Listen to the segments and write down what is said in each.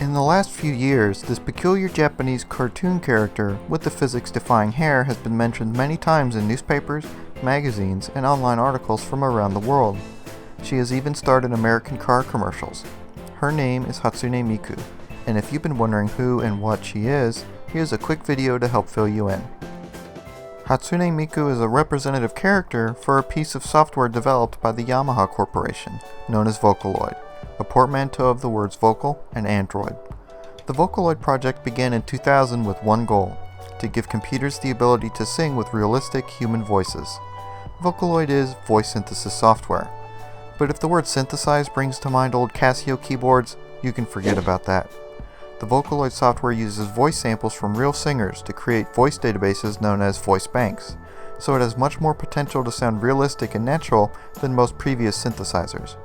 In the last few years, this peculiar Japanese cartoon character with the physics-defying hair has been mentioned many times in newspapers, magazines, and online articles from around the world. She has even starred in American car commercials. Her name is Hatsune Miku, and if you've been wondering who and what she is, here's a quick video to help fill you in. Hatsune Miku is a representative character for a piece of software developed by the Yamaha Corporation, known as Vocaloid, a portmanteau of the words vocal and android. The Vocaloid project began in 2000 with one goal: to give computers the ability to sing with realistic human voices. Vocaloid is voice synthesis software. But if the word synthesize brings to mind old Casio keyboards, you can forget about that. The Vocaloid software uses voice samples from real singers to create voice databases known as voice banks, so it has much more potential to sound realistic and natural than most previous synthesizers.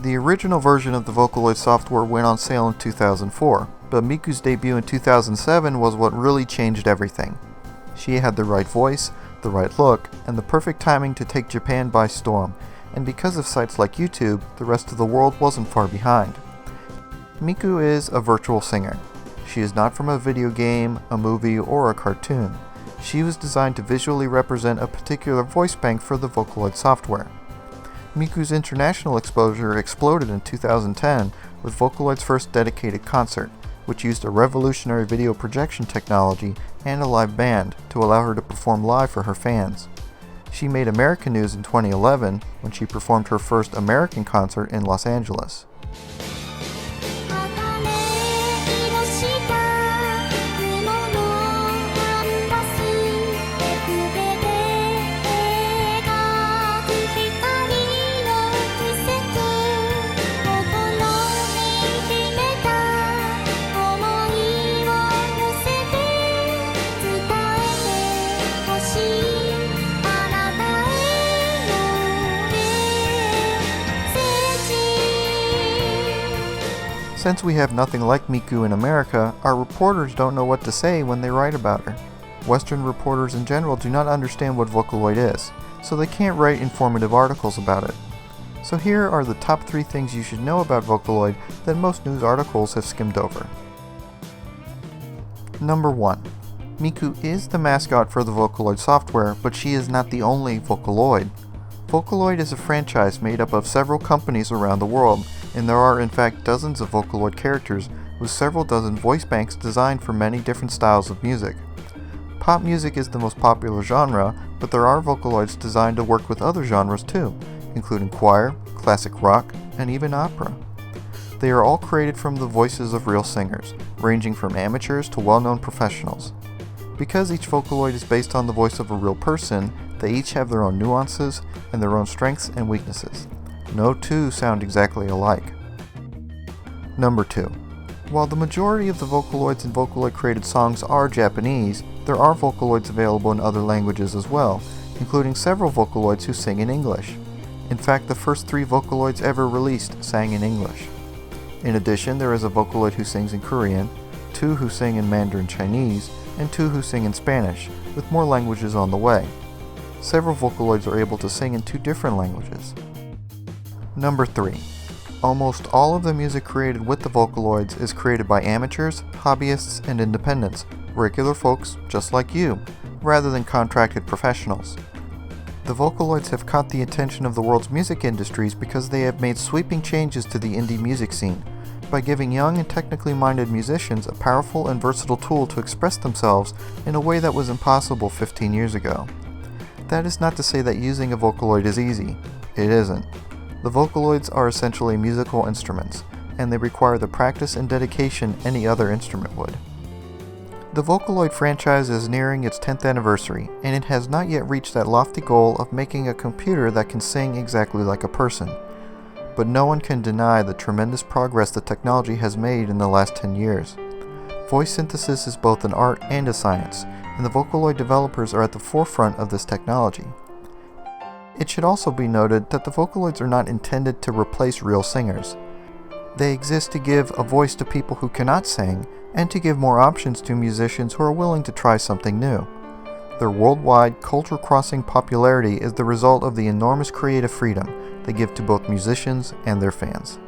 The original version of the Vocaloid software went on sale in 2004, but Miku's debut in 2007 was what really changed everything. She had the right voice, the right look, and the perfect timing to take Japan by storm, and because of sites like YouTube, the rest of the world wasn't far behind. Miku is a virtual singer. She is not from a video game, a movie, or a cartoon. She was designed to visually represent a particular voice bank for the Vocaloid software. Miku's international exposure exploded in 2010 with Vocaloid's first dedicated concert, which used a revolutionary video projection technology and a live band to allow her to perform live for her fans. She made American news in 2011 when she performed her first American concert in Los Angeles. Since we have nothing like Miku in America, our reporters don't know what to say when they write about her. Western reporters in general do not understand what Vocaloid is, so they can't write informative articles about it. So here are the top 3 things you should know about Vocaloid that most news articles have skimmed over. Number 1. Miku is the mascot for the Vocaloid software, but she is not the only Vocaloid. Vocaloid is a franchise made up of several companies around the world, and there are in fact dozens of Vocaloid characters with several dozen voice banks designed for many different styles of music. Pop music is the most popular genre, but there are Vocaloids designed to work with other genres too, including choir, classic rock, and even opera. They are all created from the voices of real singers, ranging from amateurs to well-known professionals. Because each Vocaloid is based on the voice of a real person, they each have their own nuances and their own strengths and weaknesses. No two sound exactly alike. Number 2. While the majority of the Vocaloids in Vocaloid created songs are Japanese, there are Vocaloids available in other languages as well, including several Vocaloids who sing in English. In fact, the first 3 Vocaloids ever released sang in English. In addition, there is a Vocaloid who sings in Korean, 2 who sing in Mandarin Chinese, and 2 who sing in Spanish, with more languages on the way. Several Vocaloids are able to sing in 2 different languages. Number 3. Almost all of the music created with the Vocaloids is created by amateurs, hobbyists, and independents, regular folks just like you, rather than contracted professionals. The Vocaloids have caught the attention of the world's music industries because they have made sweeping changes to the indie music scene, by giving young and technically minded musicians a powerful and versatile tool to express themselves in a way that was impossible 15 years ago. That is not to say that using a Vocaloid is easy. It isn't. The Vocaloids are essentially musical instruments, and they require the practice and dedication any other instrument would. The Vocaloid franchise is nearing its 10th anniversary, and it has not yet reached that lofty goal of making a computer that can sing exactly like a person. But no one can deny the tremendous progress the technology has made in the last 10 years. Voice synthesis is both an art and a science, and the Vocaloid developers are at the forefront of this technology. It should also be noted that the Vocaloids are not intended to replace real singers. They exist to give a voice to people who cannot sing, and to give more options to musicians who are willing to try something new. Their worldwide, culture-crossing popularity is the result of the enormous creative freedom they give to both musicians and their fans.